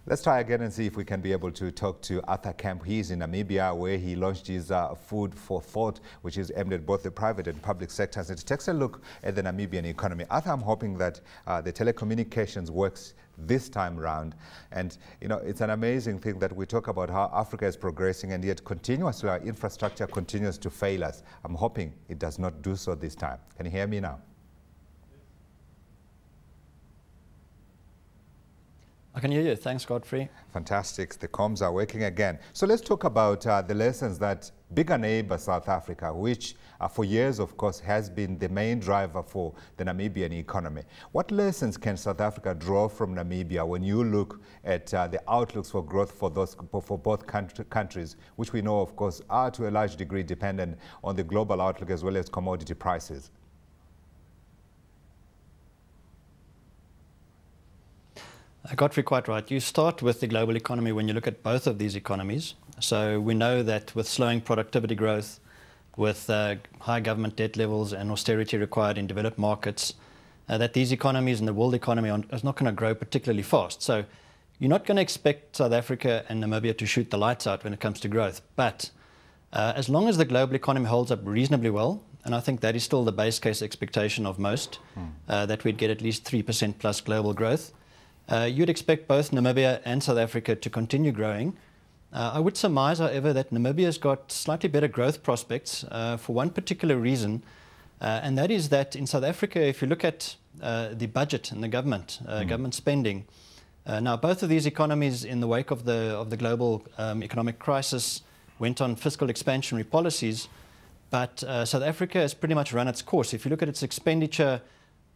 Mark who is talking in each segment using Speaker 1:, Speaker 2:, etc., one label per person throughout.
Speaker 1: Let's try again and see if we can be able to talk to Arthur Kemp. He's in Namibia, where he launched his Food for Thought, which is aimed at both the private and public sectors. It takes a look at the Namibian economy. Arthur, I'm hoping that the telecommunications works this time round. And, you know, it's an amazing thing that we talk about how Africa is progressing, and yet continuously our infrastructure continues to fail us. I'm hoping it does not do so this time. Can you hear me now?
Speaker 2: I can hear you. Thanks, Godfrey.
Speaker 1: Fantastic. The comms are working again. So let's talk about the lessons that bigger neighbor South Africa, which for years, of course, has been the main driver for the Namibian economy. What lessons can South Africa draw from Namibia when you look at the outlooks for growth for both countries, which we know, of course, are to a large degree dependent on the global outlook as well as commodity prices?
Speaker 2: Godfrey, quite right. You start with the global economy when you look at both of these economies. So we know that with slowing productivity growth, with high government debt levels and austerity required in developed markets, that these economies and the world economy is not going to grow particularly fast. So you're not going to expect South Africa and Namibia to shoot the lights out when it comes to growth. But as long as the global economy holds up reasonably well, and I think that is still the base case expectation of most, that we'd get at least 3% plus global growth, you'd expect both Namibia and South Africa to continue growing. I would surmise, however, that Namibia's got slightly better growth prospects for one particular reason, and that is that in South Africa, if you look at the budget and the government, government spending, now both of these economies in the wake of the global economic crisis went on fiscal expansionary policies, but South Africa has pretty much run its course. If you look at its expenditure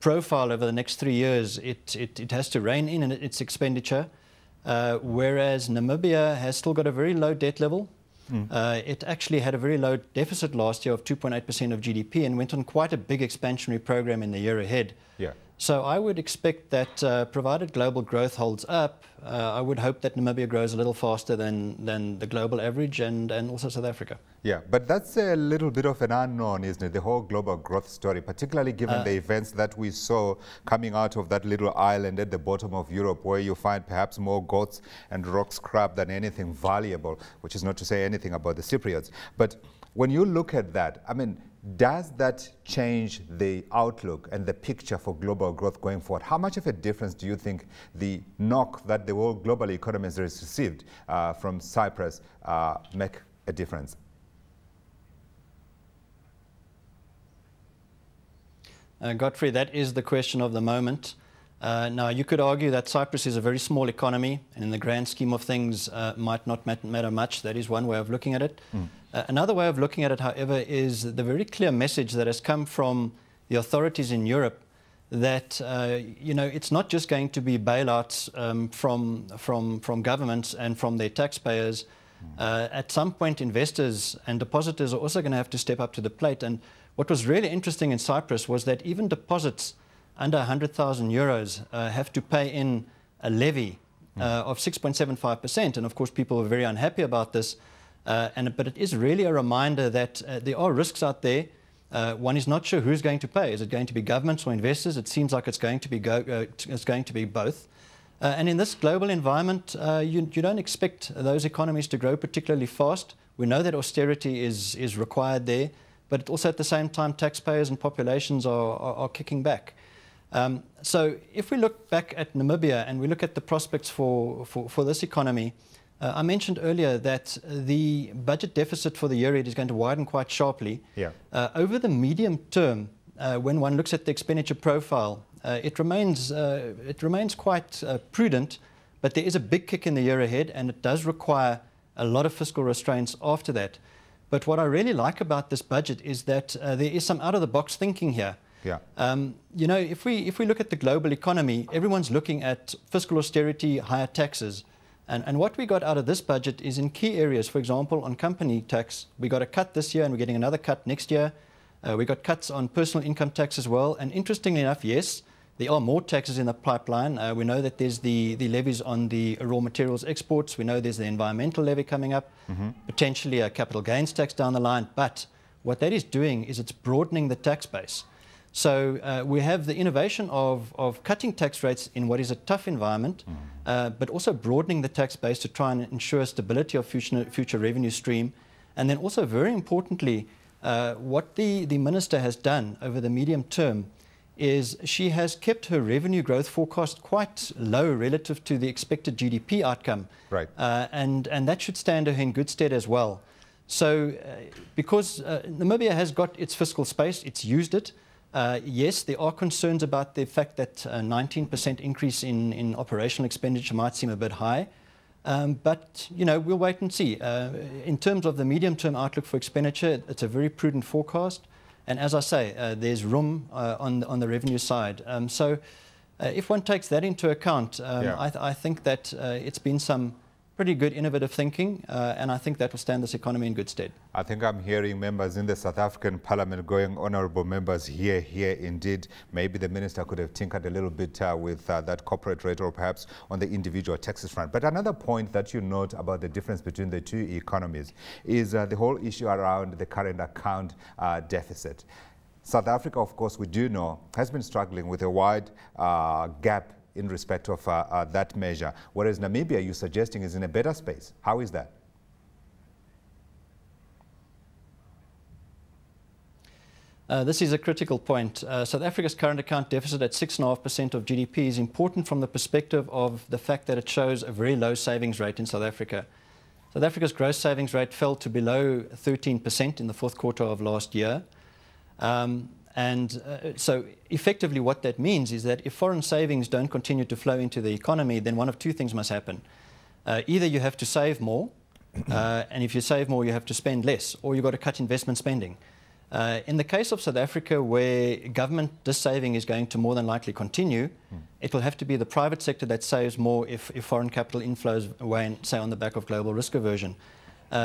Speaker 2: profile over the next 3 years, it has to rein in its expenditure, whereas Namibia has still got a very low debt level. It actually had a very low deficit last year of 2.8% of GDP and went on quite a big expansionary program in the year ahead.
Speaker 1: Yeah.
Speaker 2: So I would expect that provided global growth holds up, I would hope that Namibia grows a little faster than the global average and also South Africa.
Speaker 1: Yeah, but that's a little bit of an unknown, isn't it? The whole global growth story, particularly given the events that we saw coming out of that little island at the bottom of Europe, where you find perhaps more goats and rock scrap than anything valuable, which is not to say anything about the Cypriots. But when you look at that, I mean, does that change the outlook and the picture for global growth going forward? How much of a difference do you think the knock that the whole global economy has received from Cyprus make a difference?
Speaker 2: Godfrey, that is the question of the moment. Now, you could argue that Cyprus is a very small economy, and in the grand scheme of things might not matter much. That is one way of looking at it. Another way of looking at it, however, is the very clear message that has come from the authorities in Europe that you know, it's not just going to be bailouts from governments and from their taxpayers. At some point, investors and depositors are also going to have to step up to the plate. And what was really interesting in Cyprus was that even deposits under 100,000 euros have to pay in a levy of 6.75%. And of course, people were very unhappy about this. But it is really a reminder that there are risks out there. One is not sure who's going to pay. Is it going to be governments or investors? It seems like it's going to be both. And in this global environment, you don't expect those economies to grow particularly fast. We know that austerity is required there, but also at the same time, taxpayers and populations are kicking back. So if we look back at Namibia and we look at the prospects for this economy, I mentioned earlier that the budget deficit for the year ahead is going to widen quite sharply.
Speaker 1: Yeah.
Speaker 2: Over the medium term, when one looks at the expenditure profile, it remains quite prudent, but there is a big kick in the year ahead, and it does require a lot of fiscal restraints after that. But what I really like about this budget is that there is some out-of-the-box thinking here.
Speaker 1: Yeah.
Speaker 2: You know, if we look at the global economy, everyone's looking at fiscal austerity, higher taxes. And what we got out of this budget is in key areas. For example, on company tax, we got a cut this year and we're getting another cut next year. We got cuts on personal income tax as well. And interestingly enough, yes, there are more taxes in the pipeline. We know that there's the levies on the raw materials exports. We know there's the environmental levy coming up, potentially a capital gains tax down the line. But what that is doing is it's broadening the tax base. So we have the innovation of cutting tax rates in what is a tough environment, but also broadening the tax base to try and ensure stability of future revenue stream. And then also, very importantly, what the Minister has done over the medium term is she has kept her revenue growth forecast quite low relative to the expected GDP outcome.
Speaker 1: Right.
Speaker 2: And that should stand her in good stead as well. So because Namibia has got its fiscal space, it's used it. Yes, there are concerns about the fact that 19% increase in operational expenditure might seem a bit high. But, you know, we'll wait and see. In terms of the medium-term outlook for expenditure, it's a very prudent forecast. And as I say, there's room on the revenue side. So if one takes that into account, I think that it's been some pretty good innovative thinking, and I think that will stand this economy in good stead.
Speaker 1: I think I'm hearing members in the South African Parliament going, honourable members, here indeed. Maybe the Minister could have tinkered a little bit with that corporate rate or perhaps on the individual taxes front. But another point that you note about the difference between the two economies is the whole issue around the current account deficit. South Africa, of course, we do know, has been struggling with a wide gap in respect of that measure, whereas Namibia, you're suggesting, is in a better space. How is that?
Speaker 2: This is a critical point. South Africa's current account deficit at 6.5% of GDP is important from the perspective of the fact that it shows a very low savings rate in South Africa. South Africa's gross savings rate fell to below 13% in the fourth quarter of last year. So effectively what that means is that if foreign savings don't continue to flow into the economy, then one of two things must happen. Either you have to save more, and if you save more, you have to spend less, or you've got to cut investment spending. In the case of South Africa, where government dis-saving is going to more than likely continue, it will have to be the private sector that saves more if foreign capital inflows wane, say, on the back of global risk aversion.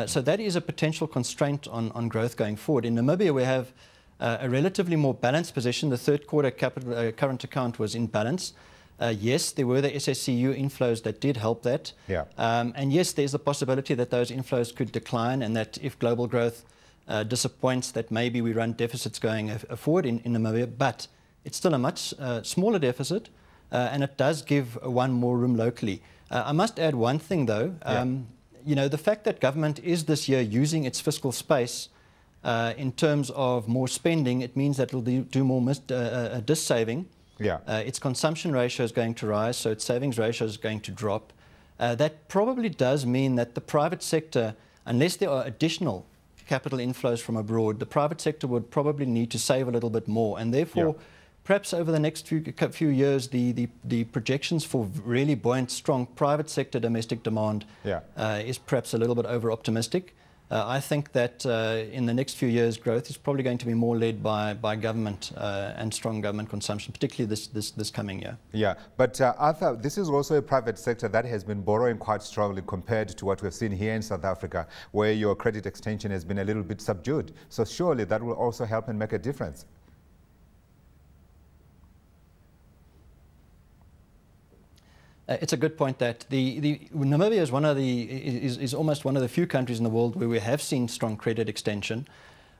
Speaker 2: So that is a potential constraint on growth going forward. In Namibia, we have a relatively more balanced position. The third quarter current account was in balance. Yes, there were the SSCU inflows that did help that.
Speaker 1: Yeah.
Speaker 2: And yes, there's the possibility that those inflows could decline, and that if global growth disappoints, that maybe we run deficits going forward in Namibia. But it's still a much smaller deficit, and it does give one more room locally. I must add one thing, though. You know, the fact that government is this year using its fiscal space in terms of more spending, it means that it will do more dis-saving.
Speaker 1: Yeah.
Speaker 2: Its consumption ratio is going to rise, so its savings ratio is going to drop. That probably does mean that the private sector, unless there are additional capital inflows from abroad, the private sector would probably need to save a little bit more. And therefore, perhaps over the next few years, the projections for really buoyant, strong private sector domestic demand is perhaps a little bit over-optimistic. I think that in the next few years, growth is probably going to be more led by government and strong government consumption, particularly this coming year.
Speaker 1: Yeah, but Arthur, this is also a private sector that has been borrowing quite strongly compared to what we've seen here in South Africa, where your credit extension has been a little bit subdued. So surely that will also help and make a difference.
Speaker 2: It's a good point that Namibia is almost one of the few countries in the world where we have seen strong credit extension.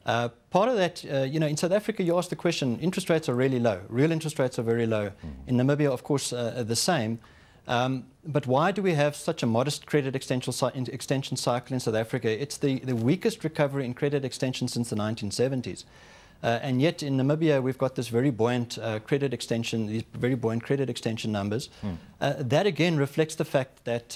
Speaker 2: Part of that, you know, in South Africa, you asked the question, interest rates are really low. Real interest rates are very low. In Namibia, of course, the same. But why do we have such a modest credit extension cycle in South Africa? It's the weakest recovery in credit extension since the 1970s. And yet in Namibia, we've got this very buoyant credit extension, these very buoyant credit extension numbers. That again reflects the fact that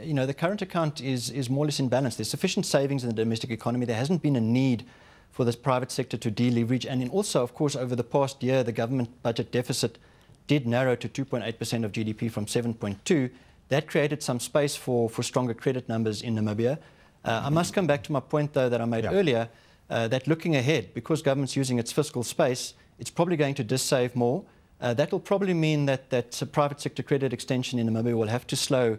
Speaker 2: you know, the current account is more or less in balance. There's sufficient savings in the domestic economy. There hasn't been a need for this private sector to deleverage. And also, of course, over the past year, the government budget deficit did narrow to 2.8% of GDP from 7.2. That created some space for stronger credit numbers in Namibia. I must come back to my point, though, that I made earlier. That looking ahead, because government's using its fiscal space, it's probably going to dis-save more. That will probably mean that private sector credit extension in Namibia will have to slow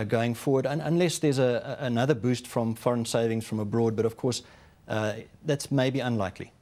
Speaker 2: going forward, unless there's another boost from foreign savings from abroad. But of course, that's maybe unlikely.